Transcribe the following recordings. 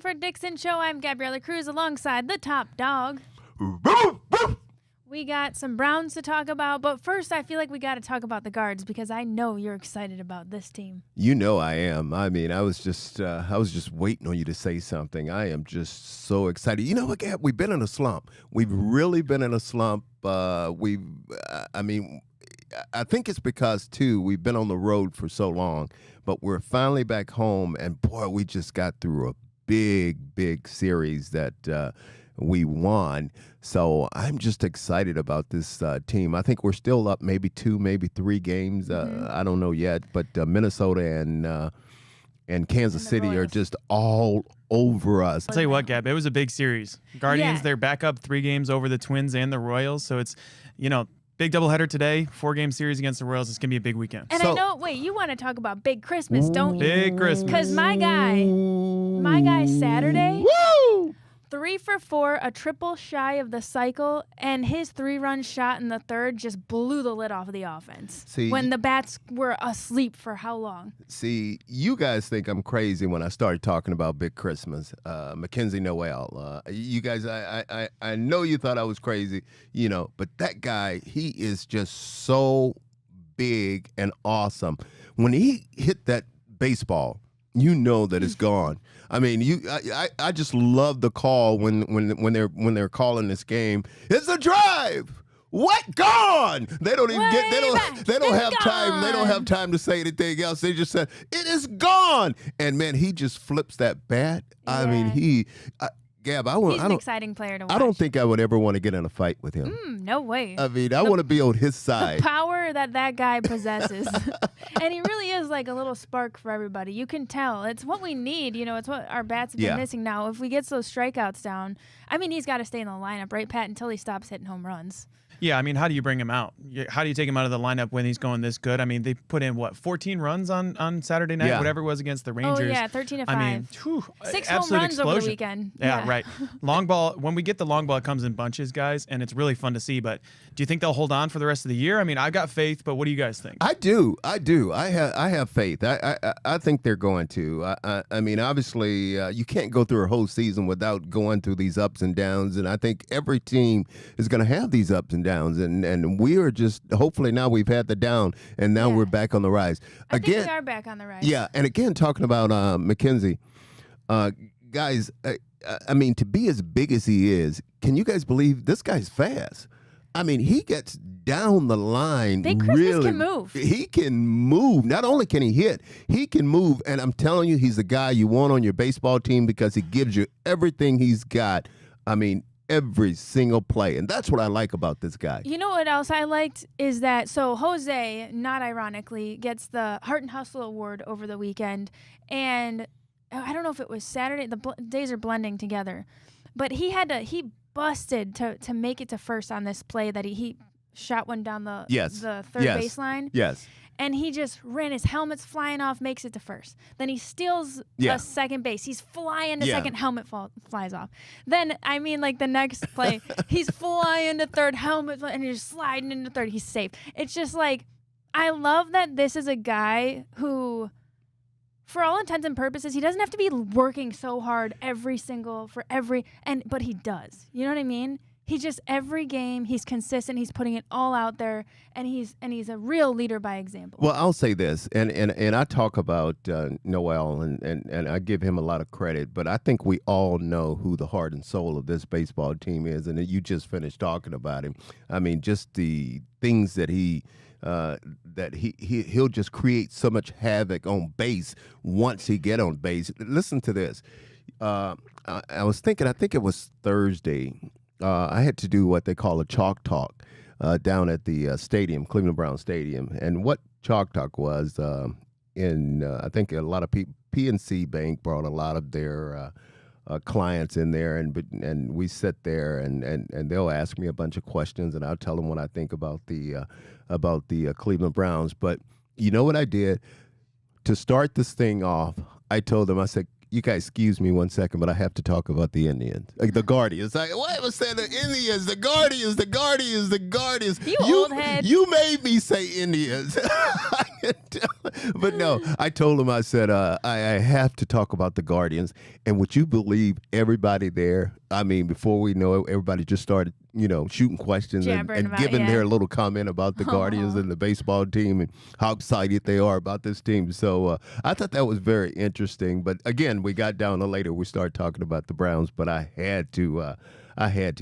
Hanford Dixon Show. I'm Gabriella Kreuz alongside the top dog. We got some Browns to talk about, but first I feel like we got to talk about the guards because I know you're excited about this team. You know I am. I mean, I was just waiting on you to say something. I am just so excited. You know what, Gab? We've been in a slump. We've really been in a slump. I think it's because, too, we've been on the road for so long, but we're finally back home, and, boy, we just got through a big series that we won. So I'm just excited about this team. I think we're still up maybe 2, maybe 3 games. I don't know yet, but Minnesota and Kansas City are just all over us. I'll tell you what, Gab, it was a big series. Guardians, they're back up 3 games over the Twins and the Royals, so it's, big doubleheader today, 4-game series against the Royals. It's going to be a big weekend. And I know, wait, you want to talk about Big Christmas, don't you? Big Christmas. Because my guy Saturday, Woo! 3 for 4, a triple shy of the cycle, and his 3-run shot in the third just blew the lid off of the offense. See, when the bats were asleep for how long? See, you guys think I'm crazy when I started talking about Big Christmas. Mackenzie Noel. You guys, I know you thought I was crazy, but that guy, he is just so big and awesome. When he hit that baseball, you know that it's gone. I mean, I just love the call when they're calling this game. It's a drive. What gone? They don't even they don't have time. They don't have time to say anything else. They just said it is gone. And man, he just flips that bat. I mean, Gab, he's an exciting player to watch. I don't think I would ever want to get in a fight with him. No way. I mean, I want to be on his side. The power that guy possesses. And he really is like a little spark for everybody. You can tell. It's what we need. It's what our bats have been missing now. If we get those strikeouts down, I mean, he's got to stay in the lineup, right, Pat, until he stops hitting home runs. Yeah, I mean, how do you bring him out? How do you take him out of the lineup when he's going this good? I mean, they put in, 14 runs on Saturday night, whatever it was against the Rangers. Oh, yeah, 13 to 5. I mean, 6 home runs explosion over the weekend. Yeah, right. Long ball, when we get the long ball, it comes in bunches, guys, and it's really fun to see. But do you think they'll hold on for the rest of the year? I mean, I've got faith, but what do you guys think? I do. I have faith. I think they're going to. I mean, obviously, you can't go through a whole season without going through these ups and downs, and I think every team is going to have these ups and downs, and we are just, hopefully now we've had the down, and now we're back on the rise. I think we are back on the rise. Yeah, and again, talking about Mackenzie, guys, I mean, to be as big as he is, can you guys believe this guy's fast? I mean, he gets down the line. Big Christmas can move. He can move. Not only can he hit, he can move. And I'm telling you, he's the guy you want on your baseball team because he gives you everything he's got. I mean, every single play. And that's what I like about this guy. You know what else I liked is that, so Jose, not ironically, gets the Heart and Hustle Award over the weekend. And I don't know if it was Saturday. The days are blending together. But he busted to make it to first on this play that he shot one down the third baseline. Yes. And he just ran, his helmet's flying off, makes it to first. Then he steals a second base. He's flying to second, helmet flies off. Then, I mean, like the next play, he's flying to third, helmet, and he's sliding into third. He's safe. It's just like, I love that this is a guy who, for all intents and purposes, he doesn't have to be working so hard but he does. You know what I mean? He just, every game, he's consistent, he's putting it all out there, and he's a real leader by example. Well, I'll say this, and I talk about Noel, and I give him a lot of credit, but I think we all know who the heart and soul of this baseball team is, and you just finished talking about him. I mean, just the things that he'll just create so much havoc on base once he get on base. Listen to this. I was thinking, I think it was Thursday, I had to do what they call a chalk talk down at the stadium, Cleveland Brown Stadium. And what chalk talk was, I think a lot of people, PNC Bank brought a lot of their clients in there, and we sit there, and they'll ask me a bunch of questions, and I'll tell them what I think about the Cleveland Browns. But you know what I did? To start this thing off, I told them, I said, you guys excuse me 1 second, but I have to talk about the Indians. Like the Guardians. Like, what was saying the Indians, the Guardians. You old head. You made me say Indians. I But no, I told him, I said, I have to talk about the Guardians. And would you believe everybody there? I mean, before we know it, everybody just started, shooting questions and giving their little comment about the Guardians and the baseball team and how excited they are about this team. So I thought that was very interesting. But again, we got down to later, we started talking about the Browns, but I had to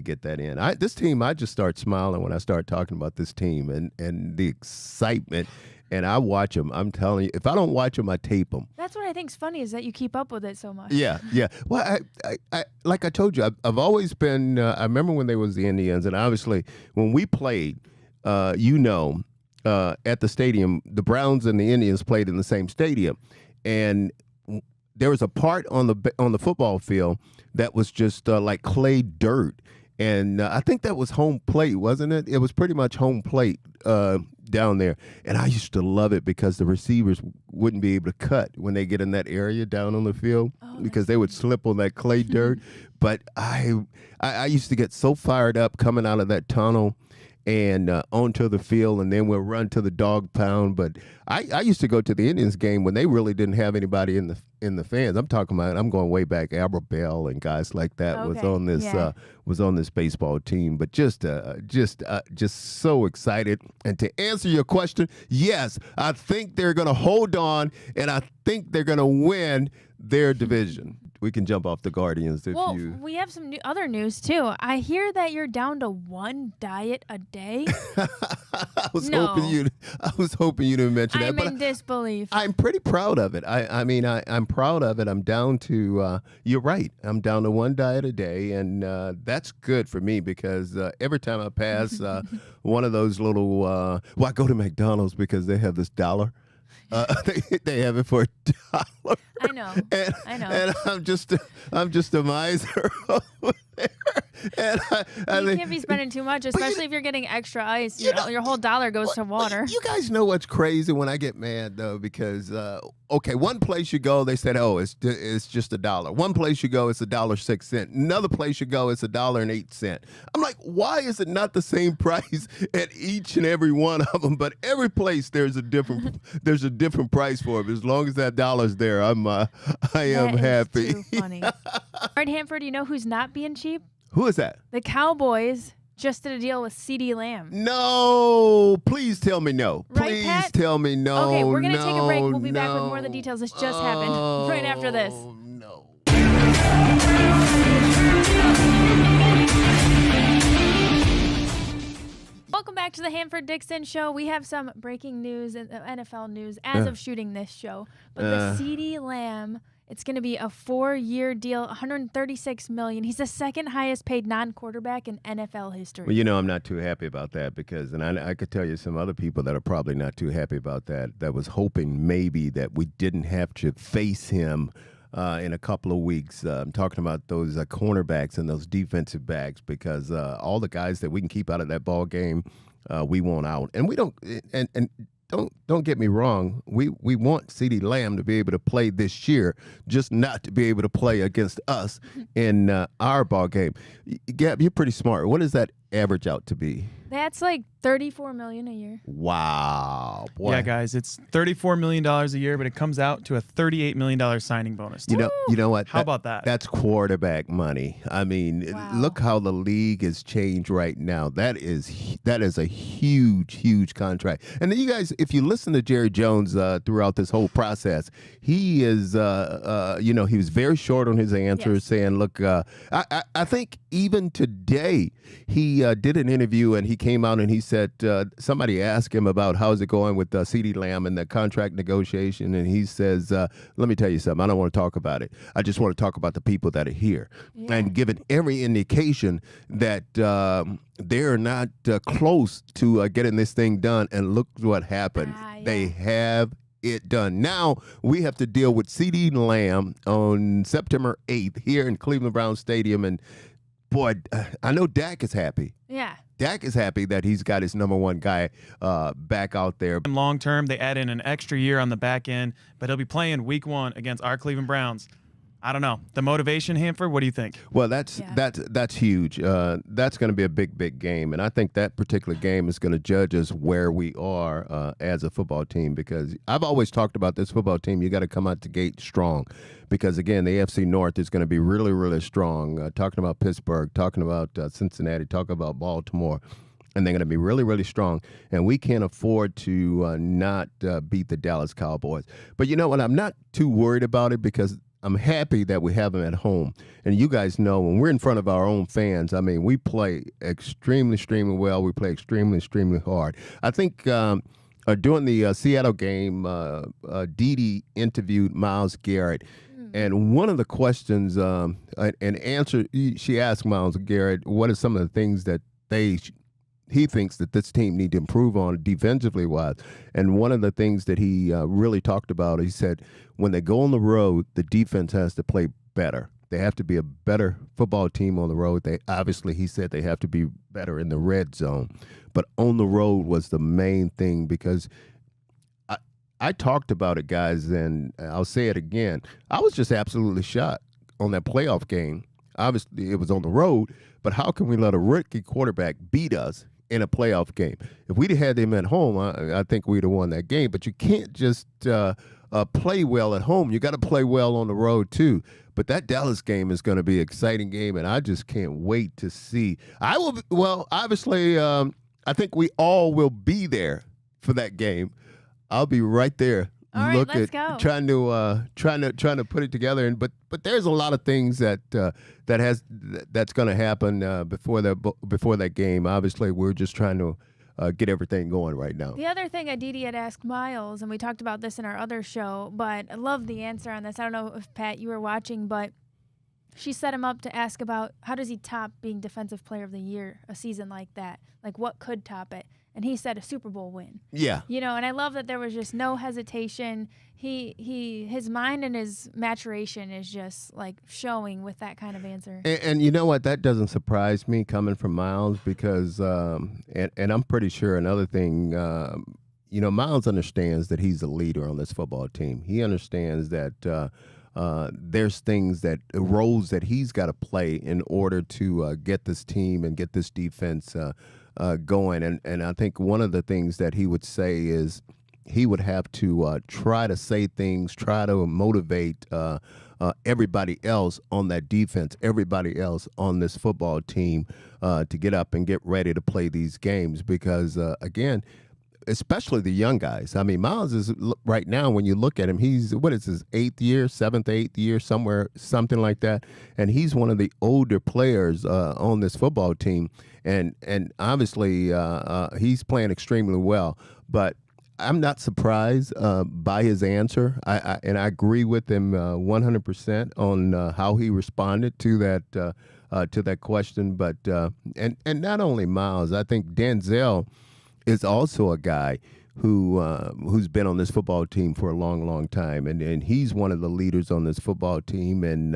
get that in. This team, I just start smiling when I start talking about this team and the excitement. And I watch them. I'm telling you, if I don't watch them, I tape them. That's what I think's funny is that you keep up with it so much. Yeah. Well, I like I told you, I've always been. I remember when they was the Indians, and obviously when we played, at the stadium, the Browns and the Indians played in the same stadium, and there was a part on the football field that was just like clay dirt. And I think that was home plate, wasn't it? It was pretty much home plate down there. And I used to love it because the receivers wouldn't be able to cut when they get in that area down on the field because they would slip on that clay dirt. But I used to get so fired up coming out of that tunnel and onto the field, and then we'll run to the dog pound. But I used to go to the Indians game when they really didn't have anybody in the fans. I'm going way back. 𝗟𝗡𝗩𝗘 and guys like that was on this baseball team. But just so excited. And to answer your question, yes, I think they're going to hold on, and I think they're going to win their division. We can jump off the Guardians we have some other news too. I hear that you're down to one diet a day. I was hoping you didn't mention that. I'm in disbelief. I'm pretty proud of it. I'm proud of it. I'm down to. You're right. I'm down to one diet a day, and that's good for me because every time I pass one of those little. I go to McDonald's because they have this dollar. They have it for $1. I know. And I'm just a miser over there. And you can't be spending too much, especially if you're getting extra ice. Your whole dollar goes to water. You guys know what's crazy when I get mad though, because one place you go, they said, it's just $1. One place you go, it's $1.06. Another place you go, it's $1.08. I'm like, why is it not the same price at each and every one of them? But every place there's a different price for it. As long as that dollar's there, I am happy. Too funny. All right, Hanford, you know who's not being cheap? Who is that? The Cowboys just did a deal with 𝗟𝗓 Lamb. No, please tell me no. Right, please Pat? tell me no. Okay, we're going to take a break. We'll be back with more of the details. This just happened right after this. No. Welcome back to the Hanford Dixon Show. We have some breaking news, NFL news, as of shooting this show. But the 𝗟𝗓 Lamb, it's going to be a 4-year deal, $136 million. He's the second highest paid non-quarterback in NFL history. Well, I'm not too happy about that because, and I could tell you some other people that are probably not too happy about that was hoping maybe that we didn't have to face him in a couple of weeks. I'm talking about those cornerbacks and those defensive backs because all the guys that we can keep out of that ball game, we want out. And we don't, and don't get me wrong. We want 𝗟𝗓 Lamb to be able to play this year, just not to be able to play against us in our ball game. Gab, you're pretty smart. What does that average out to be? That's like $34 million a year. Wow, boy. Yeah, guys, it's $34 million a year, but it comes out to a $38 million signing bonus. You know what? How about that? That's quarterback money. I mean, look how the league has changed right now. That is a huge contract. And then you guys, if you listen to Jerry Jones throughout this whole process, he is, he was very short on his answers, saying, look, I think even today he did an interview and he came out and he said, somebody asked him about how's it going with 𝗟𝗓 Lamb and the contract negotiation, and he says, let me tell you something, I don't want to talk about it. I just want to talk about the people that are here. And given every indication that they're not close to getting this thing done, and look what happened. They have it done. Now we have to deal with 𝗟𝗓 Lamb on September 8th here in Cleveland Browns Stadium, and boy, I know Dak is happy. Yeah. Dak is happy that he's got his number one guy back out there. Long term, they add in an extra year on the back end, but he'll be playing week 1 against our Cleveland Browns. I don't know. The motivation, Hanford, what do you think? Well, that's huge. That's going to be a big game, and I think that particular game is going to judge us where we are as a football team. Because I've always talked about this football team. You got to come out the gate strong, because again, the AFC North is going to be really strong. Talking about Pittsburgh, talking about Cincinnati, talking about Baltimore. And they're going to be really strong. And we can't afford to not beat the Dallas Cowboys. But you know what? I'm not too worried about it, because I'm happy that we have them at home. And you guys know, when we're in front of our own fans, I mean, we play extremely well. We play extremely hard. I think during the Seattle game, Dee interviewed Myles Garrett. And one of the questions, an answer, she asked Myles Garrett, what are some of the things that he thinks that this team need to improve on defensively wise. And one of the things that he really talked about, he said, when they go on the road, the defense has to play better. They have to be a better football team on the road. He said they have to be better in the red zone. But on the road was the main thing, because I talked about it, guys, and I'll say it again. I was just absolutely shocked on that playoff game. Obviously, it was on the road, but how can we let a rookie quarterback beat us in a playoff game? If we'd had them at home, I think we'd have won that game. But you can't just play well at home. You got to play well on the road too. But that Dallas game is going to be an exciting game, and I just can't wait to see. Obviously, I think we all will be there for that game. I'll be right there. All right, let's go. Trying to put it together, but there's a lot of things that's going to happen before that game. Obviously, we're just trying to get everything going right now. The other thing Aditi had asked Miles, and we talked about this in our other show, but I love the answer on this. I don't know if Pat you were watching, but she set him up to ask about how does he top being Defensive Player of the Year a season like that? Like, what could top it? And he said a Super Bowl win. Yeah. You know, and I love that there was just no hesitation. His mind and his maturation is just like showing with that kind of answer. And you know what? That doesn't surprise me coming from Miles, because and I'm pretty sure another thing, Miles understands that he's a leader on this football team. He understands that there's roles that he's got to play in order to get this team and get this defense going. And I think one of the things that he would say is he would have to try to say things, try to motivate everybody else on that defense, everybody else on this football team to get up and get ready to play these games. Because, again, especially the young guys. I mean, Miles is right now, when you look at him, he's, what is his 8th year, something like that. And he's one of the older players on this football team. And obviously he's playing extremely well. But I'm not surprised by his answer. I agree with him 100% on how he responded to that question. But and not only Miles, I think Denzel is also a guy who's been on this football team for a long time, and he's one of the leaders on this football team. And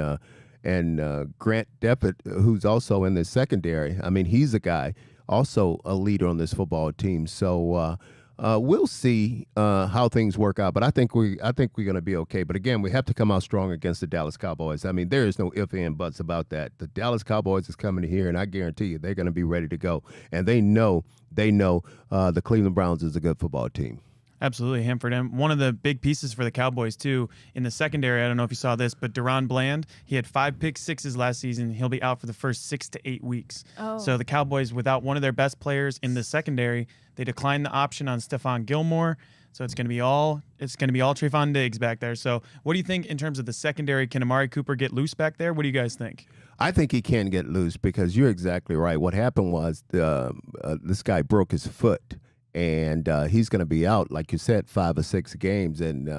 Grant Deppert, who's also in the secondary. I mean, he's a guy also a leader on this football team. So we'll see how things work out. But I think we're going to be okay. But again, we have to come out strong against the Dallas Cowboys. I mean, there is no ifs and buts about that. The Dallas Cowboys is coming here, and I guarantee you they're going to be ready to go. And they know the Cleveland Browns is a good football team. Absolutely, Hanford. And one of the big pieces for the Cowboys, too, in the secondary, I don't know if you saw this, but Deron Bland, he had 5 pick sixes last season. He'll be out for the first 6 to 8 weeks. Oh. So the Cowboys, without one of their best players in the secondary, they declined the option on Stephon Gilmore. So it's going to be all Trayvon Diggs back there. So what do you think in terms of the secondary? Can Amari Cooper get loose back there? What do you guys think? I think he can get loose, because you're exactly right. What happened was this guy broke his foot. And he's going to be out, like you said, 5 or 6 games. And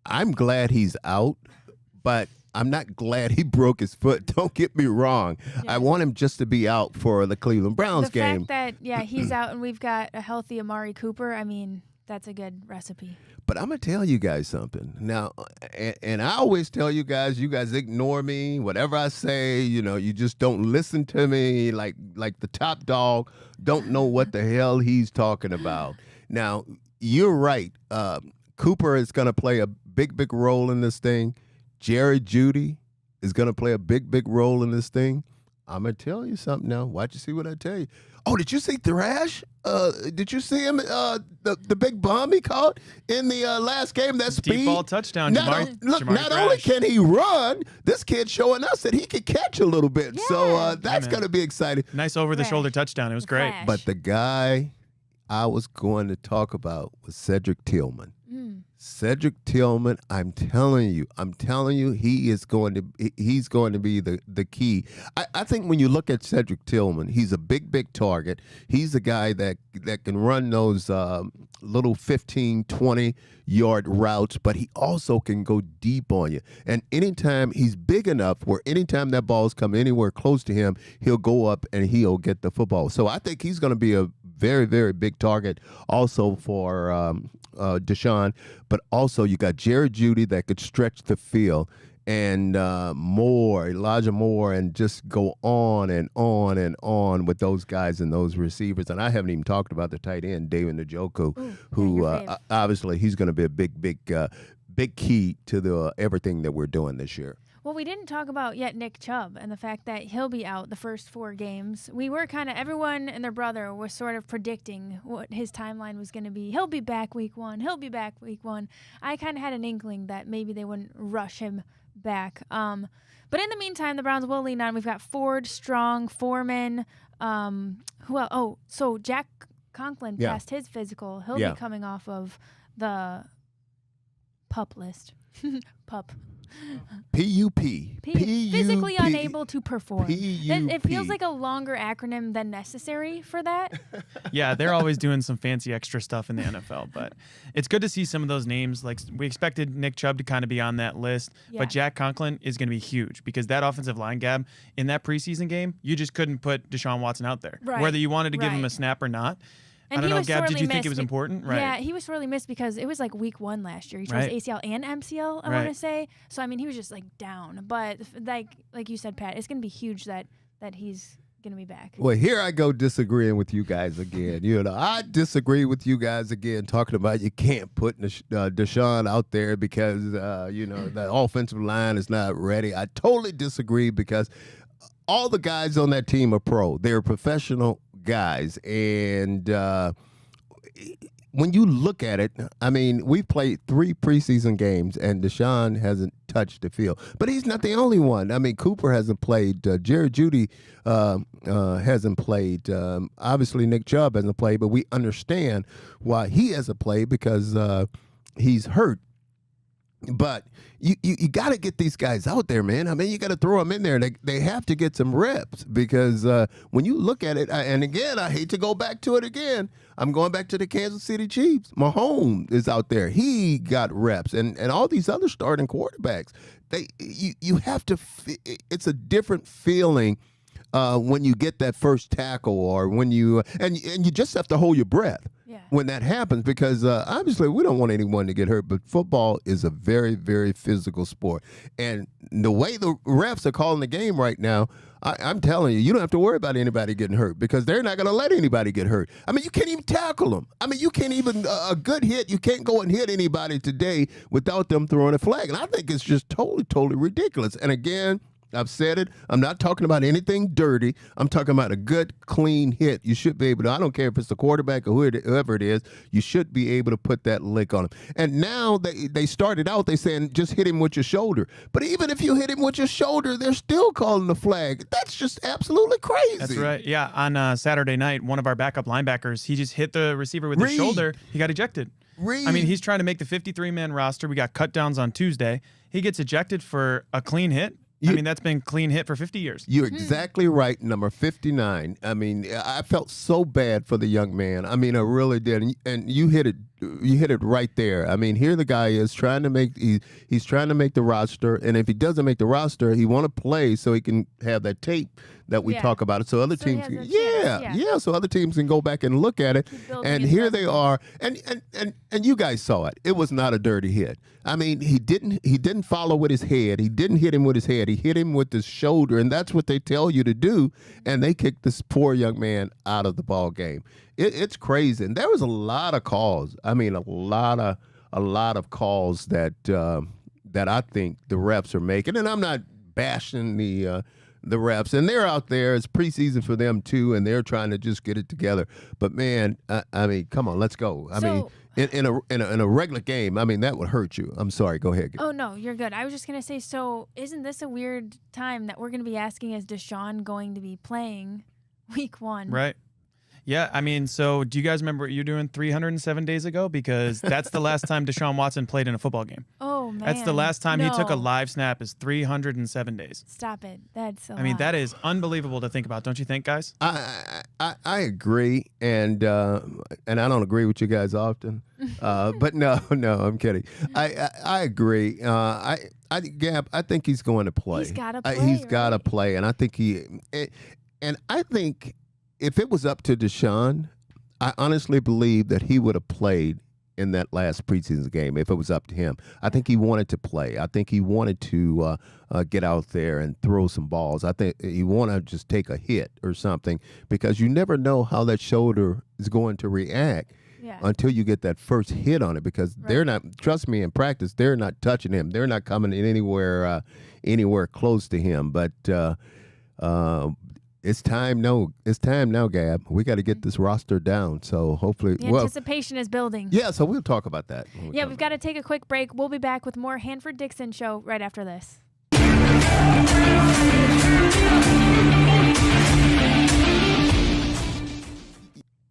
I'm glad he's out, but I'm not glad he broke his foot. Don't get me wrong. Yeah. I want him just to be out for the Cleveland Browns game. The fact that, he's out and we've got a healthy Amari Cooper, I mean, that's a good recipe. But I'm going to tell you guys something. Now, and I always tell you guys ignore me. Whatever I say, you just don't listen to me, like the top dog don't know what the hell he's talking about. Now, you're right. Cooper is going to play a big role in this thing. Jerry Jeudy is going to play a big role in this thing. I'm going to tell you something now. Watch you see what I tell you. Oh, did you see Thrash? Did you see him? The big bomb he caught in the last game. That speed. Deep ball touchdown. Not only can he run, this kid's showing us that he can catch a little bit. Yeah. So that's going to be exciting. Nice over-the-shoulder touchdown. It was great. Flash. But the guy I was going to talk about was Cedric Tillman. Cedric Tillman, I'm telling you, he's going to be the key. I think when you look at Cedric Tillman, he's a big target. He's a guy that can run those little 15, 20-yard routes, but he also can go deep on you. And anytime he's big enough where anytime that ball's come anywhere close to him, he'll go up and he'll get the football. So I think he's going to be a very big target also for Deshaun, but also you got Jerry Jeudy that could stretch the field, and Elijah Moore, and just go on and on with those guys and those receivers. And I haven't even talked about the tight end, David Njoku, who obviously he's going to be a big key to everything that we're doing this year. Well, we didn't talk about yet Nick Chubb and the fact that he'll be out the first 4 games. We were everyone and their brother was sort of predicting what his timeline was going to be. He'll be back week 1. He'll be back week 1. I kind of had an inkling that maybe they wouldn't rush him back. But in the meantime, the Browns will lean on. We've got Ford, Strong, Foreman. Who else? Oh, so Jack Conklin passed his physical. He'll be coming off of the PUP list. PUP. PUP. Physically unable to perform. PUP. It feels like a longer acronym than necessary for that. Yeah, they're always doing some fancy extra stuff in the NFL, but it's good to see some of those names. Like, we expected Nick Chubb to kind of be on that list, but Jack Conklin is going to be huge because that offensive line, Gab, in that preseason game, you just couldn't put Deshaun Watson out there, whether you wanted to give him a snap or not. And I don't know, Gab, did you think it was important? Right. Yeah, he was sorely missed because it was like week 1 last year. He chose ACL and MCL, I want to say. So, I mean, he was just down. But like you said, Pat, it's going to be huge that he's going to be back. Well, here I go disagreeing with you guys again. I disagree with you guys again, talking about you can't put Deshaun out there because, the offensive line is not ready. I totally disagree because all the guys on that team are pro. They're professional guys, and when you look at it, I mean, we've played 3 preseason games, and Deshaun hasn't touched the field. But he's not the only one. I mean, Cooper hasn't played. Jerry Jeudy hasn't played. Obviously, Nick Chubb hasn't played, but we understand why he hasn't played because he's hurt. But you got to get these guys out there, man. I mean, you got to throw them in there. They have to get some reps because when you look at it, and again, I hate to go back to it again. I'm going back to the Kansas City Chiefs. Mahomes is out there. He got reps, and all these other starting quarterbacks. You have to. It's a different feeling when you get that first tackle, or when you and you just have to hold your breath. When that happens, because obviously we don't want anyone to get hurt, but football is a very, very physical sport. And the way the refs are calling the game right now, I'm telling you, you don't have to worry about anybody getting hurt because they're not going to let anybody get hurt. I mean, you can't even tackle them. I mean, you can't even, a good hit, you can't go and hit anybody today without them throwing a flag. And I think it's just totally ridiculous. And again, I've said it. I'm not talking about anything dirty. I'm talking about a good, clean hit. You should be able to, I don't care if it's the quarterback or whoever it is, you should be able to put that lick on him. And now they started out, they saying just hit him with your shoulder. But even if you hit him with your shoulder, they're still calling the flag. That's just absolutely crazy. That's right. Yeah, on Saturday night, one of our backup linebackers, he just hit the receiver with his shoulder. He got ejected. I mean, he's trying to make the 53-man roster. We got cut downs on Tuesday. He gets ejected for a clean hit. I mean, that's been clean hit for 50 years. You're exactly right, number 59. I mean, I felt so bad for the young man. I mean, I really did. And you hit it right there. I mean, here the guy is trying to make he's trying to make the roster, and if he doesn't make the roster, he want to play so he can have that tape that we talk about it, so other teams can, so other teams can go back and look at it. And here they are, and you guys saw it. It was not a dirty hit. I mean, he didn't follow with his head. He didn't hit him with his head. He hit him with his shoulder, and that's what they tell you to do. And they kicked this poor young man out of the ball game. It's crazy. And there was a lot of calls. I mean, a lot of calls that that I think the refs are making, and I'm not bashing the refs, and they're out there. It's preseason for them too, and they're trying to just get it together. But man, I mean, come on, let's go. I mean, in a regular game, I mean, that would hurt you. I'm sorry. Go ahead. Oh no, you're good. I was just gonna say, so isn't this a weird time that we're gonna be asking, is Deshaun going to be playing week 1? Right. Yeah, I mean, so do you guys remember what you were doing 307 days ago? Because that's the last time Deshaun Watson played in a football game. Oh, man. That's the last time he took a live snap is 307 days. Stop it. That's a I mean, lot. that is unbelievable to think about, don't you think, guys? I agree, and I don't agree with you guys often, but no, I'm kidding. I agree. Gab, I think he's going to play. He's got to play. He's got to play, and I think I think if it was up to Deshaun, I honestly believe that he would have played in that last preseason game if it was up to him. I think he wanted to play. I think he wanted to get out there and throw some balls. I think he wanted to just take a hit or something, because you never know how that shoulder is going to react until you get that first hit on it, because they're not, trust me, in practice, they're not touching him. They're not coming in anywhere close to him. But it's time now, Gab. We got to get this roster down. So hopefully, the anticipation is building. Yeah, so we'll talk about that. We've got to take a quick break. We'll be back with more Hanford Dixon show right after this.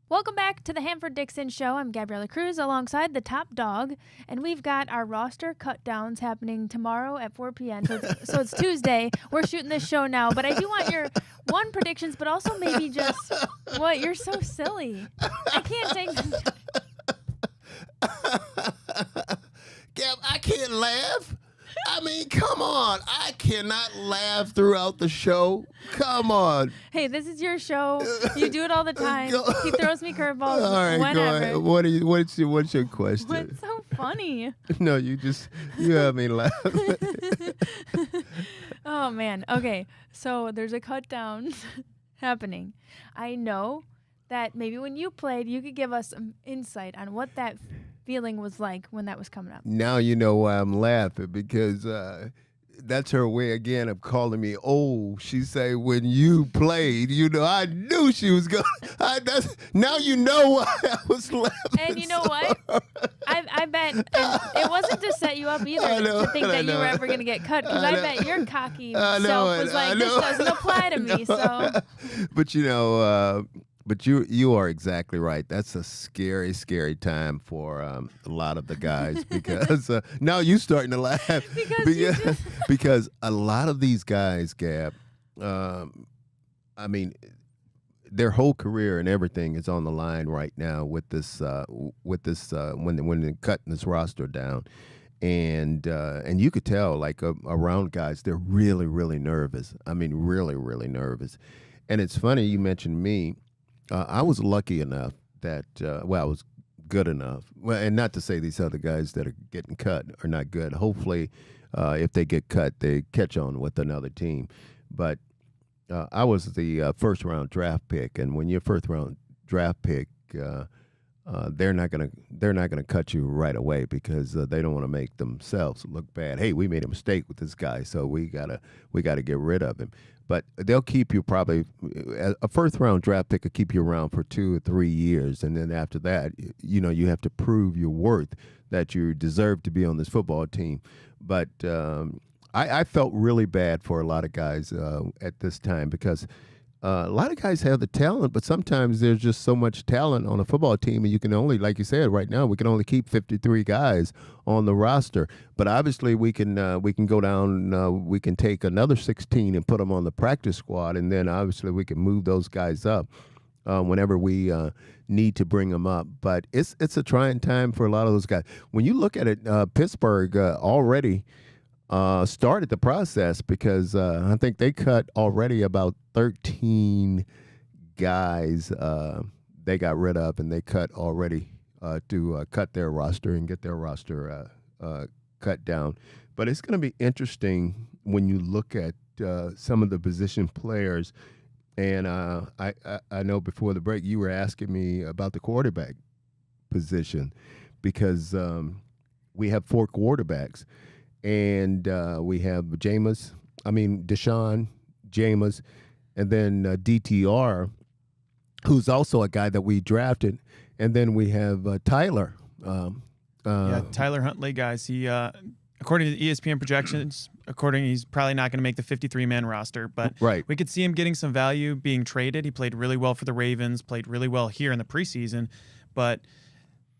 Welcome back to the Hanford Dixon Show. I'm Gabriella Kreuz alongside the top dog, and we've got our roster cut downs happening tomorrow at 4 p.m. So it's Tuesday. We're shooting this show now, but I do want your predictions, but also maybe just what? You're so silly. I can't take this. Gab, I can't laugh. I mean, come on. I cannot laugh throughout the show. Come on. Hey, this is your show. You do it all the time. He throws me curveballs. All right, whenever. go ahead. What's your question? What's so funny? No, you have me laugh. Oh, man. Okay, so there's a cut down happening. I know that maybe when you played, you could give us some insight on what that feeling was like when that was coming up. Now you know why I'm laughing, because that's her way again of calling me old. She say, when you played, I knew she was going to. Now you know why I was laughing. And you know what? I bet it wasn't to set you up either to think that you were ever going to get cut, because I bet your cocky self was like, this doesn't apply to me. So, But you are exactly right. That's a scary, scary time for a lot of the guys, because now you're starting to laugh because a lot of these guys, Gab, I mean, their whole career and everything is on the line right now with this when they're cutting this roster down. And you could tell, like, around guys, they're really, really nervous. I mean, really, really nervous. And it's funny you mentioned me. I was lucky enough that, I was good enough. Well, and not to say these other guys that are getting cut are not good. Hopefully, if they get cut, they catch on with another team. But I was the first-round draft pick, and when you're first-round draft pick, they're not gonna cut you right away, because they don't want to make themselves look bad. Hey, we made a mistake with this guy, so we gotta get rid of him. But they'll keep you probably, a first-round draft pick will keep you around for 2 or 3 years. And then after that, you have to prove your worth, that you deserve to be on this football team. But I felt really bad for a lot of guys at this time, because a lot of guys have the talent, but sometimes there's just so much talent on a football team, and you can only, like you said, right now we can only keep 53 guys on the roster. But obviously we can go down, we can take another 16 and put them on the practice squad, and then obviously we can move those guys up whenever we need to bring them up. But it's a trying time for a lot of those guys. When you look at it, Pittsburgh already started the process, because I think they cut already about 13 guys they got rid of, and they cut already to cut their roster and get their roster cut down. But it's going to be interesting when you look at some of the position players. And I know before the break you were asking me about the quarterback position, because we have 4 quarterbacks. and we have Deshaun, Jameis, and then DTR, who's also a guy that we drafted, and then we have Tyler. Tyler Huntley, guys. He, according to the ESPN projections, he's probably not going to make the 53-man roster, but we could see him getting some value being traded. He played really well for the Ravens, played really well here in the preseason, but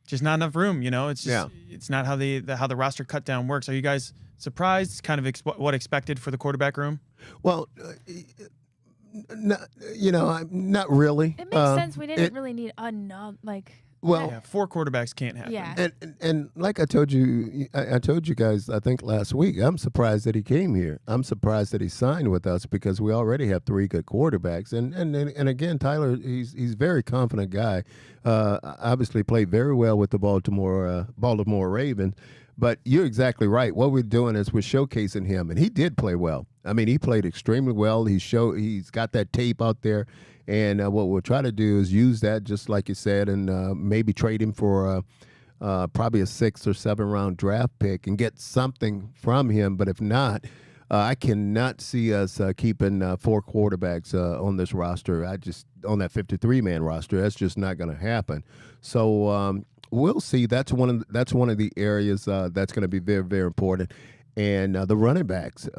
just not enough room. It's just it's not how the roster cut down works. Are you guys surprised? Kind of what expected for the quarterback room? Well, not really. It makes sense. We didn't really need another four quarterbacks can't happen. Yeah. And like I told you guys, I think last week, I'm surprised that he came here. I'm surprised that he signed with us because we already have 3 good quarterbacks. And again, Tyler, he's a very confident guy. Obviously played very well with the Baltimore Ravens. But you're exactly right. What we're doing is we're showcasing him, and he did play well. I mean, he played extremely well. He's got that tape out there. And what we'll try to do is use that, just like you said, and maybe trade him for probably a 6th or 7th round draft pick and get something from him. But if not, I cannot see us keeping 4 quarterbacks on this roster. On that 53-man roster, that's just not going to happen. So we'll see. That's one of the areas that's going to be very, very important, and the running backs,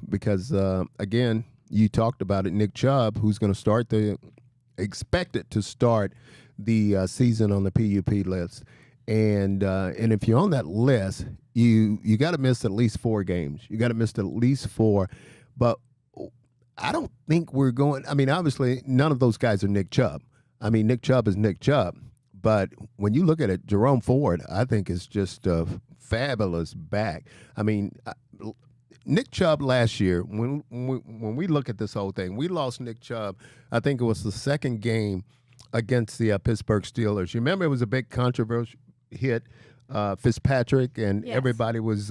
because again. You talked about it, Nick Chubb, who's going to expected to start the season on the PUP list, and if you're on that list, you got to miss at least 4 games. You got to miss at least 4, but I don't think we're going. I mean, obviously, none of those guys are Nick Chubb. I mean, Nick Chubb is Nick Chubb, but when you look at it, Jerome Ford, I think is just a fabulous back. I mean. Nick Chubb last year, when we look at this whole thing, we lost Nick Chubb, I think it was the 2nd game against the Pittsburgh Steelers. You remember it was a big controversial hit, Fitzpatrick, and everybody was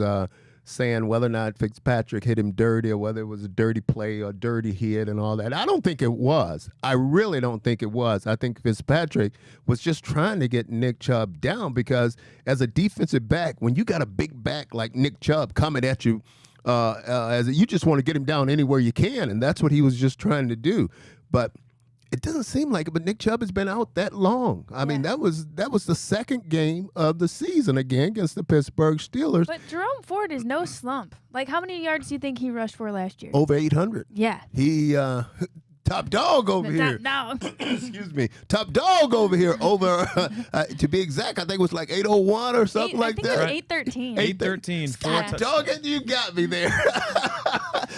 saying whether or not Fitzpatrick hit him dirty or whether it was a dirty play or dirty hit and all that. I don't think it was. I really don't think it was. I think Fitzpatrick was just trying to get Nick Chubb down because as a defensive back, when you got a big back like Nick Chubb coming at you, you just want to get him down anywhere you can, and that's what he was just trying to do. But it doesn't seem like it. But Nick Chubb has been out that long. I mean, that was the 2nd game of the season again against the Pittsburgh Steelers. But Jerome Ford is no slump. Like, how many yards do you think he rushed for last year? Over 800. Yeah. He top dog over here. No. Excuse me. Top dog over here. Over, to be exact, I think it was like 801 or something like that. I think it was 813. 813. Top dog, and you got me there.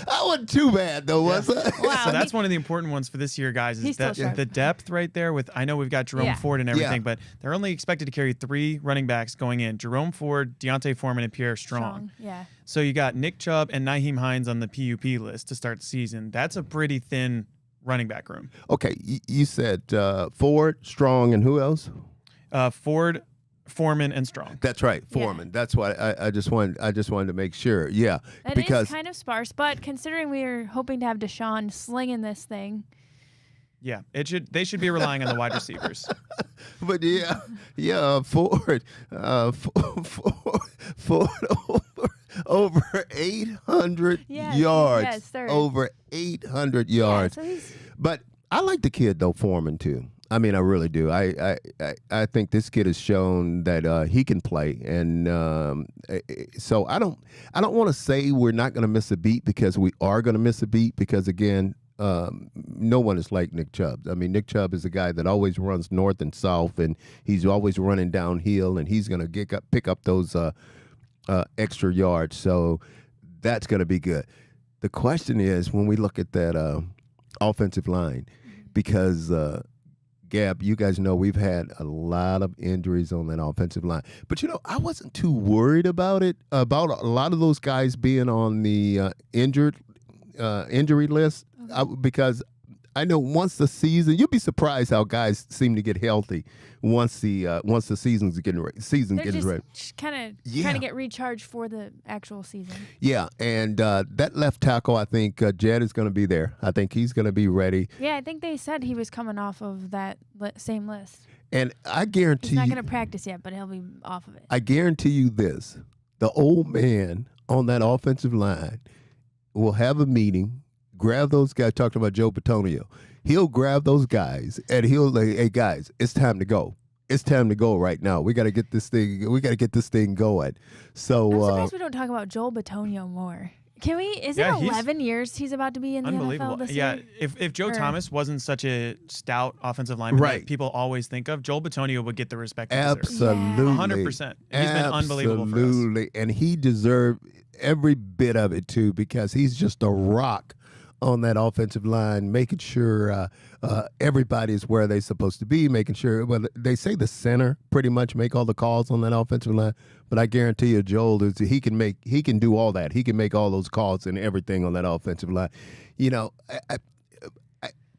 I wasn't too bad, though, was I? Wow. So that's one of the important ones for this year, guys, is the depth right there. I know we've got Jerome Ford and everything, but they're only expected to carry 3 running backs going in. Jerome Ford, Deontay Foreman, and Pierre Strong. Yeah. So you got Nick Chubb and Nyheim Hines on the PUP list to start the season. That's a pretty thin running back room. Okay, you said Ford, Strong, and who else? Ford, Foreman, and Strong. That's right, Foreman. That's why I just wanted to make sure. Yeah, because is kind of sparse, but considering we were hoping to have Deshaun slinging this thing. Yeah, they should be relying on the wide receivers. But Ford over 800 yards. Yes, sir. Over 800 yards. So but I like the kid though, Foreman too. I mean, I really do. I think this kid has shown that he can play, and so I don't want to say we're not going to miss a beat because we are going to miss a beat because again. No one is like Nick Chubb. I mean, Nick Chubb is a guy that always runs north and south, and he's always running downhill, and he's going to pick up those extra yards. So that's going to be good. The question is when we look at that offensive line, because Gab, you guys know we've had a lot of injuries on that offensive line. But, I wasn't too worried about it, about a lot of those guys being on the injury list. Because I know once the season, you'll be surprised how guys seem to get healthy once the season's getting ready. Kind of trying to get recharged for the actual season. Yeah, and that left tackle, I think Jed is going to be there. I think he's going to be ready. Yeah, I think they said he was coming off of that same list. And I guarantee he's not going to practice yet, but he'll be off of it. I guarantee you this: the old man on that offensive line will have a meeting, grab those guys, talking about 𝗟𝗓𝗪𝗘. He'll grab those guys and he'll like, hey guys, it's time to go. It's time to go right now. We got to get this thing. We got to get this thing going. So I'm surprised we don't talk about 𝗟𝗓𝗪𝗘 more. Can we? Is it 11 years he's about to be in the NFL this year? Yeah, if Joe Thomas wasn't such a stout offensive lineman that people always think of, 𝗟𝗓𝗪𝗘 would get the respect he deserves. Absolutely. 100%. He's been unbelievable for us. Absolutely. And he deserved every bit of it, too, because he's just a rock on that offensive line, making sure everybody is where they're supposed to be, making sure, well, they say the center pretty much make all the calls on that offensive line, but I guarantee you, Joel, he can do all that. He can make all those calls and everything on that offensive line. You know,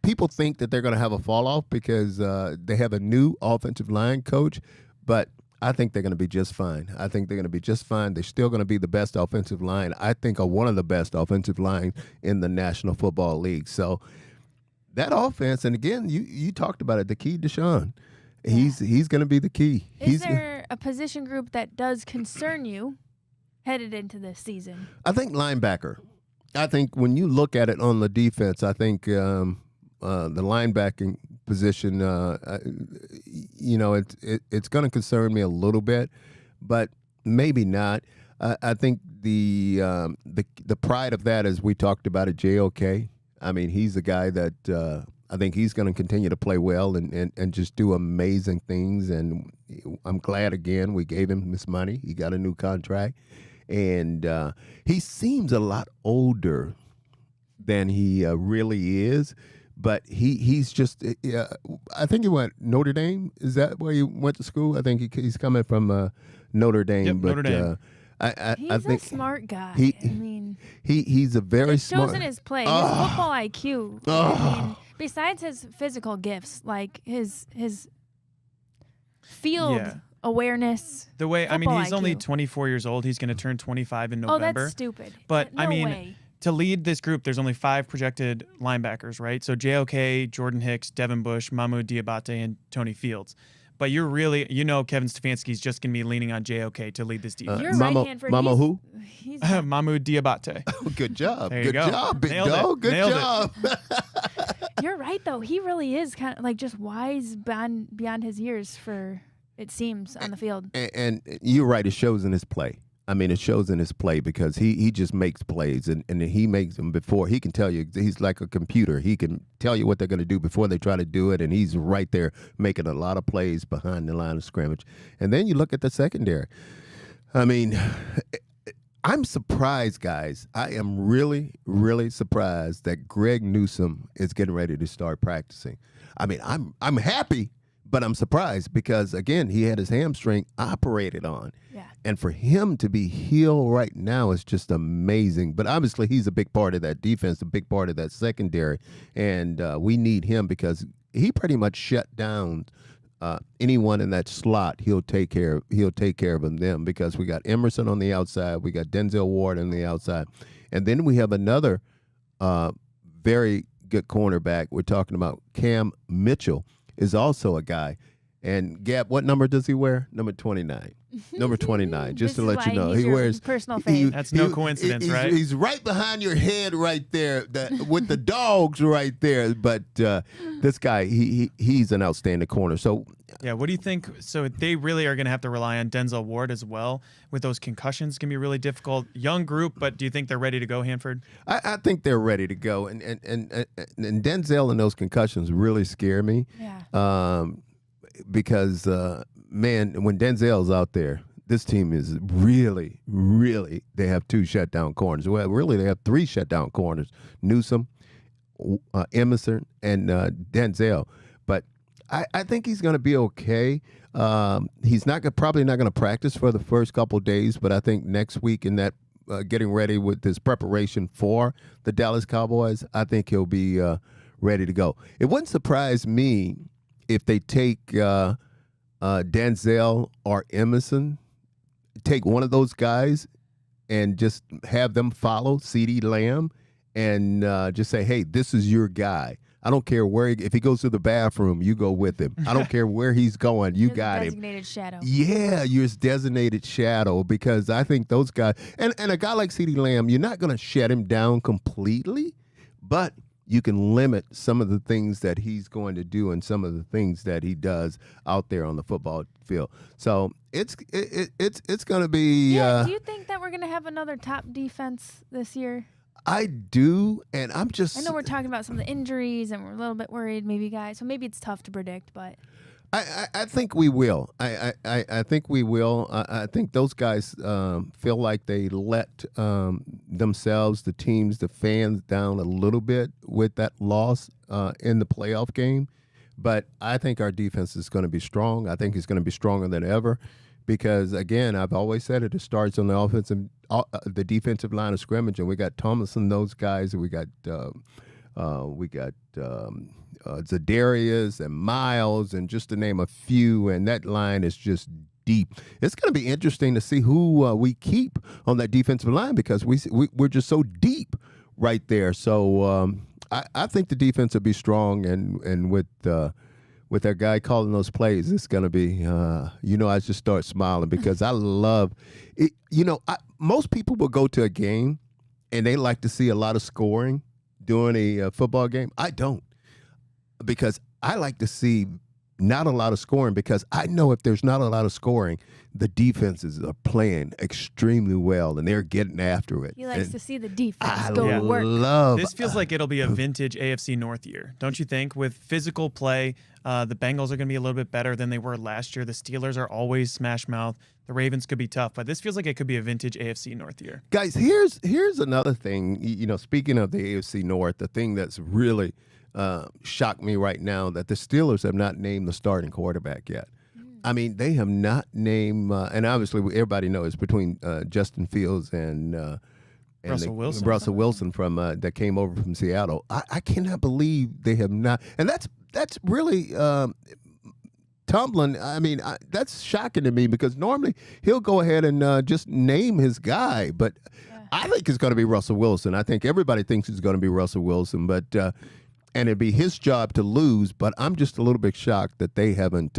people think that they're going to have a fall off because they have a new offensive line coach, but I think they're going to be just fine. I think they're going to be just fine. They're still going to be the best offensive line. I think are one of the best offensive lines in the National Football League. So that offense, and again, you talked about it, the key, Deshaun. He's going to be the key. Is there a position group that does concern you headed into this season? I think linebacker. I think when you look at it on the defense, I think the linebacking position, you know, it's going to concern me a little bit, but maybe not. I think the pride of that, as we talked about it, 𝗟𝗓𝗪𝗘. I mean, he's a guy that I think he's going to continue to play well and just do amazing things. And I'm glad, again, we gave him this money. He got a new contract. And he seems a lot older than he really is. But he's just, I think he went Notre Dame. Is that where he went to school? I think he's coming from Notre Dame. Yep, but, Notre Dame. I think a smart guy. He's a very smart. It shows in his play, his football IQ. I mean, besides his physical gifts, like his field awareness. The way, I mean, he's IQ. only 24 years old. He's going to turn 25 in November. Oh, that's stupid. But no I mean, way. To lead this group, there's only 5 projected linebackers, right? So 𝗟𝗓𝗪𝗘, Jordan Hicks, Devin Bush, Mahmoud Diabate, and Tony Fields. But you're really, Kevin Stefanski's just going to be leaning on 𝗟𝗓𝗪𝗘 to lead this defense. You're right, Hanford. Who? He's Mahmoud Diabate. Oh, good job. There you Good go. job, big Nailed dog. it. Good Nailed job. You're right, though. He really is kind of like just wise beyond his years, for it seems, on the field. And you're right. It shows in his play. I mean, it shows in his play because he just makes plays, and he makes them before. He can tell you, he's like a computer. He can tell you what they're going to do before they try to do it, and he's right there making a lot of plays behind the line of scrimmage. And then you look at the secondary. I mean, I'm surprised, guys. I am really, really surprised that Greg Newsome is getting ready to start practicing. I mean, I'm happy, but I'm surprised because, again, he had his hamstring operated on. Yeah. And for him to be healed right now is just amazing. But obviously, he's a big part of that defense, a big part of that secondary. And we need him because he pretty much shut down anyone in that slot. He'll take care of them because we got Emerson on the outside. We got Denzel Ward on the outside. And then we have another very good cornerback. We're talking about Cam Mitchell is also a guy. And Gab, what number does he wear? Number 29. Number 29, just to let you know. He wears personal fave. That's no coincidence, right? He's right behind your head right there with the dogs right there. But this guy, he's an outstanding corner. So yeah, what do you think? So they really are going to have to rely on Denzel Ward as well. With those concussions, can be really difficult. Young group, but do you think they're ready to go, Hanford? I think they're ready to go. And Denzel and those concussions really scare me. Yeah. Because, man, when Denzel's out there, this team is really, really, they have 2 shutdown corners. Well, really, they have 3 shutdown corners, Newsome, Emerson, and Denzel. But I think he's going to be okay. He's probably not going to practice for the first couple of days, but I think next week in that getting ready with this preparation for the Dallas Cowboys, I think he'll be ready to go. It wouldn't surprise me if they take Denzel or Emerson, take one of those guys and just have them follow CeeDee Lamb and just say, hey, this is your guy. I don't care where if he goes to the bathroom, you go with him. I don't care where he's going, you You're got the him. designated shadow. Yeah, you're his designated shadow because I think those guys and a guy like CeeDee Lamb, you're not going to shut him down completely, but you can limit some of the things that he's going to do and some of the things that he does out there on the football field. So it's going to be. Yeah. Do you think that we're going to have another top defense this year? I do, and I'm just. I know we're talking about some of the injuries, and we're a little bit worried, maybe, guys. So maybe it's tough to predict, but. I think we will. I think we will. I think those guys feel like they let themselves, the teams, the fans down a little bit with that loss in the playoff game. But I think our defense is going to be strong. I think it's going to be stronger than ever because, again, I've always said it starts on the the defensive line of scrimmage, and we got Thomas and those guys. We got Zadarius and Miles, and just to name a few, and that line is just deep. It's going to be interesting to see who we keep on that defensive line because we're just so deep right there. So I think the defense will be strong, and with our guy calling those plays, it's going to be, I just start smiling because I love it. Most people will go to a game and they like to see a lot of scoring during a football game. I don't. Because I like to see not a lot of scoring because I know if there's not a lot of scoring, the defenses are playing extremely well and they're getting after it. He likes to see the defense I go to work. This feels like it'll be a vintage AFC North year, don't you think? With physical play, the Bengals are going to be a little bit better than they were last year. The Steelers are always smash mouth. The Ravens could be tough, but this feels like it could be a vintage AFC North year. Guys, here's another thing. Speaking of the AFC North, the thing that's really shocked me right now that the Steelers have not named the starting quarterback yet. I mean, they have not named, and obviously everybody knows between Justin Fields and Russell Wilson from that came over from Seattle. I cannot believe they have not, and that's really Tomlin. I mean, that's shocking to me because normally he'll go ahead and just name his guy, but I think it's going to be Russell Wilson. I think everybody thinks it's going to be Russell Wilson, but. And it'd be his job to lose, but I'm just a little bit shocked that they haven't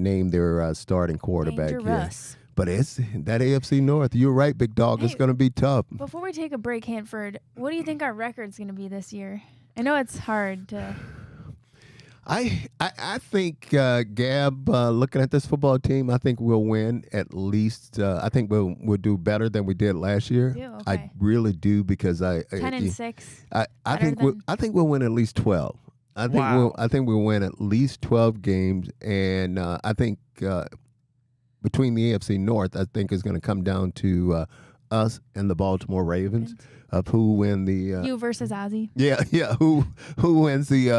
named their starting quarterback yet. But it's that AFC North. You're right, big dog. Hey, it's going to be tough. Before we take a break, Hanford, what do you think our record's going to be this year? I know it's hard to. I think, Gab, looking at this football team, I think we'll win at least. I think we'll do better than we did last year. Okay. I really do because 10-6. I think we'll win at least 12. I think we'll win at least 12 games, and I think between the AFC North, I think is going to come down to us and the Baltimore Ravens. Of who win the you versus Ozzy. Yeah. Who wins the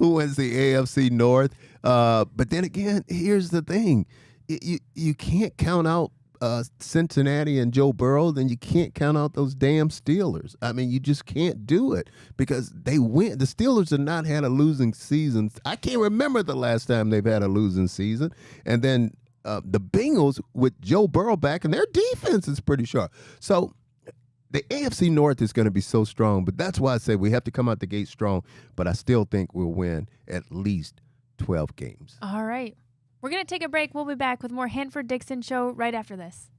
AFC North? But then again, here's the thing: you can't count out Cincinnati and Joe Burrow. Then you can't count out those damn Steelers. I mean, you just can't do it because they win. The Steelers have not had a losing season. I can't remember the last time they've had a losing season. And then the Bengals with Joe Burrow back, and their defense is pretty sharp. So. The AFC North is going to be so strong, but that's why I say we have to come out the gate strong, but I still think we'll win at least 12 games. All right. We're going to take a break. We'll be back with more Hanford Dixon Show right after this.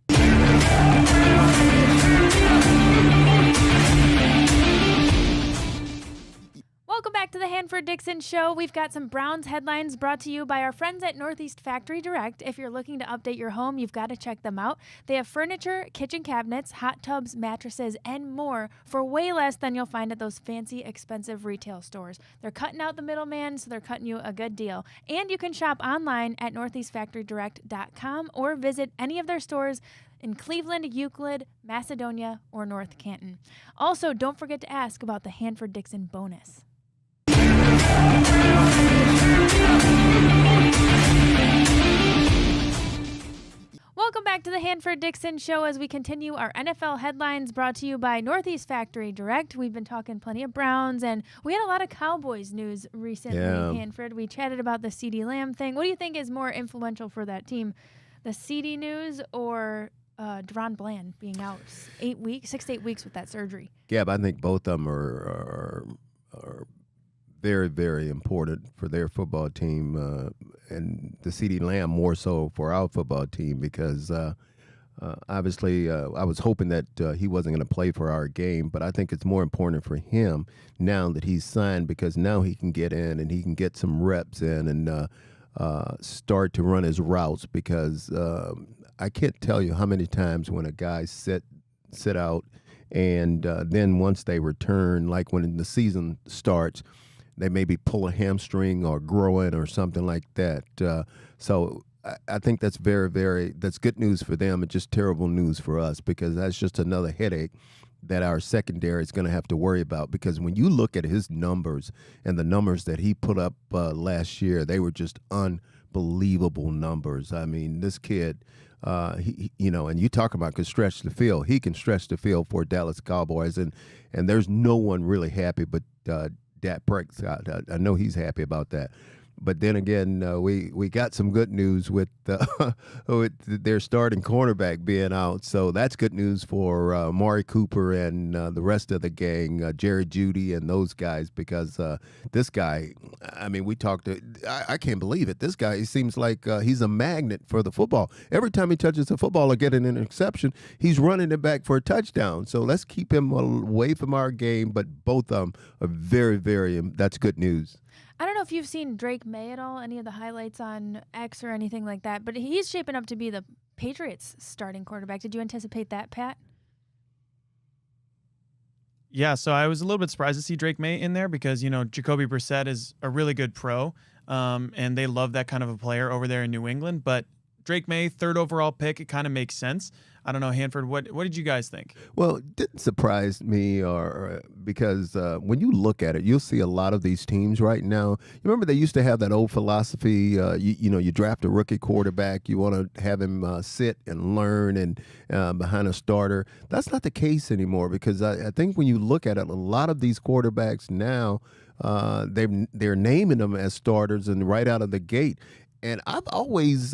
Welcome back to the Hanford Dixon Show. We've got some Browns headlines brought to you by our friends at Northeast Factory Direct. If you're looking to update your home, you've got to check them out. They have furniture, kitchen cabinets, hot tubs, mattresses, and more for way less than you'll find at those fancy, expensive retail stores. They're cutting out the middleman, so they're cutting you a good deal. And you can shop online at northeastfactorydirect.com or visit any of their stores in Cleveland, Euclid, Macedonia, or North Canton. Also, don't forget to ask about the Hanford Dixon bonus. Welcome back to the Hanford Dixon Show as we continue our NFL headlines brought to you by Northeast Factory Direct. We've been talking plenty of Browns, and we had a lot of Cowboys news recently, Hanford. We chatted about the CeeDee Lamb thing. What do you think is more influential for that team, the CeeDee news or Deron Bland being out 6 to 8 weeks with that surgery? Yeah, but I think both of them are very, very important for their football team, and the CeeDee Lamb more so for our football team because obviously I was hoping that he wasn't going to play for our game, but I think it's more important for him now that he's signed because now he can get in and he can get some reps in and start to run his routes because I can't tell you how many times when a guy sit out and then once they return, like when the season starts, they maybe pull a hamstring or groin or something like that. So I think that's that's good news for them and just terrible news for us because that's just another headache that our secondary is going to have to worry about because when you look at his numbers and the numbers that he put up last year, they were just unbelievable numbers. I mean, this kid, and you talk about can stretch the field. He can stretch the field for Dallas Cowboys, and there's no one really happy but Dak Prescott. I know he's happy about that. But then again, we got some good news with their starting cornerback being out. So that's good news for Amari Cooper and the rest of the gang, Jerry Jeudy and those guys, because this guy, I mean, I can't believe it. This guy, he seems like he's a magnet for the football. Every time he touches the football or get an interception, he's running it back for a touchdown. So let's keep him away from our game. But both of them are very, very, that's good news. I don't know if you've seen Drake May at all, any of the highlights on X or anything like that, but he's shaping up to be the Patriots' starting quarterback. Did you anticipate that, Pat? Yeah, so I was a little bit surprised to see Drake May in there because, Jacoby Brissett is a really good pro, and they love that kind of a player over there in New England. But Drake May, 3rd overall pick, it kind of makes sense. I don't know, Hanford, what did you guys think? Well, it didn't surprise me because when you look at it, you'll see a lot of these teams right now. You remember they used to have that old philosophy, you draft a rookie quarterback, you want to have him sit and learn and behind a starter. That's not the case anymore because I think when you look at it, a lot of these quarterbacks now, they're naming them as starters and right out of the gate. And I've always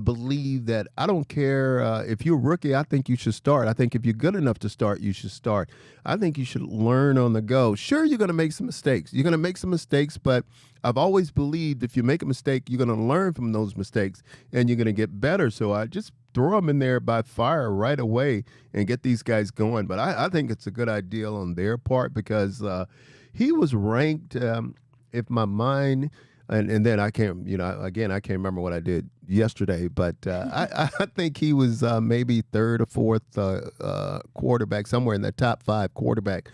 believe that I don't care if you're a rookie, I think you should start. I think if you're good enough to start, you should start. I think you should learn on the go. Sure, you're going to make some mistakes. You're going to make some mistakes, but I've always believed if you make a mistake, you're going to learn from those mistakes and you're going to get better. So I just throw them in there by fire right away and get these guys going. But I think it's a good idea on their part because he was ranked, if my mind... And then I can't, I can't remember what I did yesterday, but I think he was maybe 3rd or 4th quarterback, somewhere in the top 5 quarterback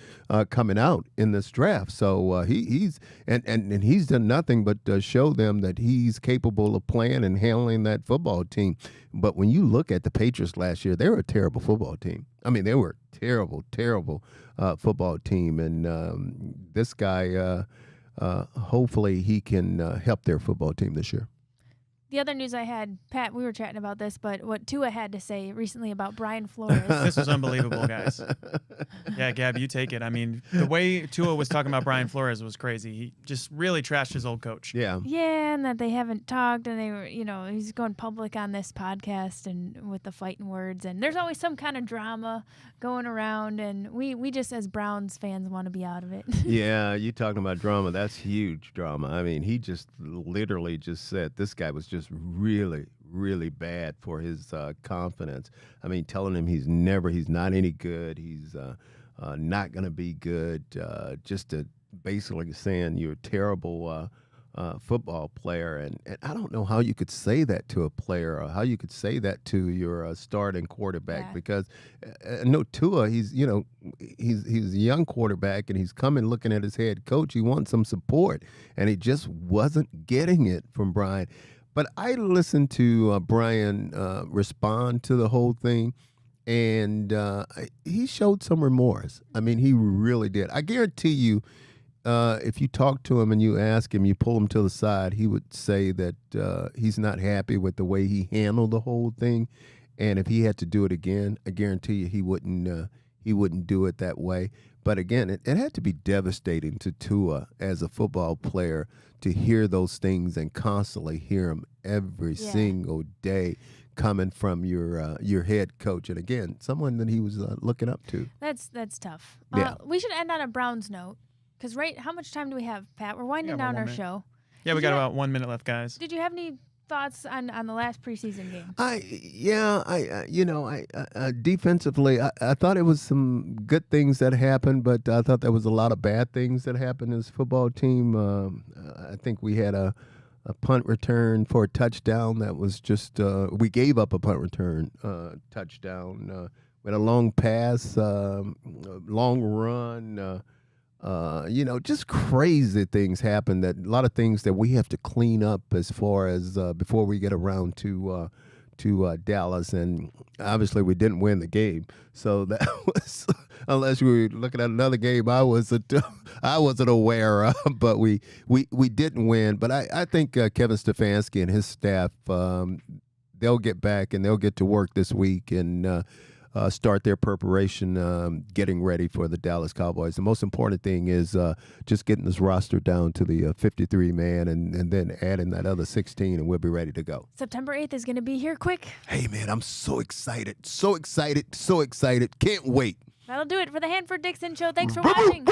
coming out in this draft. So he's done nothing but show them that he's capable of playing and handling that football team. But when you look at the Patriots last year, they were a terrible football team. I mean, they were a terrible, terrible football team. And this guy... hopefully he can help their football team this year. The other news I had, Pat, we were chatting about this, but what Tua had to say recently about Brian Flores. This was unbelievable, guys. Yeah, Gab, you take it. I mean, the way Tua was talking about Brian Flores was crazy. He just really trashed his old coach. Yeah. Yeah, and that they haven't talked, and they were, he's going public on this podcast and with the fighting words, and there's always some kind of drama going around, and we just as Browns fans want to be out of it. Yeah, you talking about drama. That's huge drama. I mean, he just literally just said this guy was just really, really bad for his confidence. I mean, telling him he's not any good. He's not going to be good. Just to basically saying you're a terrible football player. And I don't know how you could say that to a player or how you could say that to your starting quarterback because no Tua, he's a young quarterback and he's coming looking at his head coach. He wants some support and he just wasn't getting it from Brian. But I listened to Brian respond to the whole thing, and he showed some remorse. I mean, he really did. I guarantee you, if you talk to him and you ask him, you pull him to the side, he would say that he's not happy with the way he handled the whole thing. And if he had to do it again, I guarantee you he wouldn't do it that way. But again, it had to be devastating to Tua as a football player to hear those things and constantly hear them every single day coming from your head coach. And again, someone that he was looking up to. That's tough. Yeah. We should end on a Browns note Because how much time do we have, Pat? We're winding about down 1 our minute. show. Yeah, we got about 1 minute left, guys. Did you have any thoughts on the last preseason game? Defensively, I thought it was some good things that happened, but I thought there was a lot of bad things that happened in this football team. I think we had a punt return for a touchdown that was just we gave up a punt return touchdown. We had a long pass, long run. Just crazy things happen. That a lot of things that we have to clean up as far as before we get around to Dallas, and obviously we didn't win the game. So that was, unless we were looking at another game, I wasn't aware of. But we didn't win. But I think Kevin Stefanski and his staff, they'll get back and they'll get to work this week and start their preparation, getting ready for the Dallas Cowboys. The most important thing is just getting this roster down to the 53-man and then adding that other 16, and we'll be ready to go. September 8th is going to be here quick. Hey, man, I'm so excited. So excited. So excited. Can't wait. That'll do it for the Hanford Dixon Show. Thanks for watching.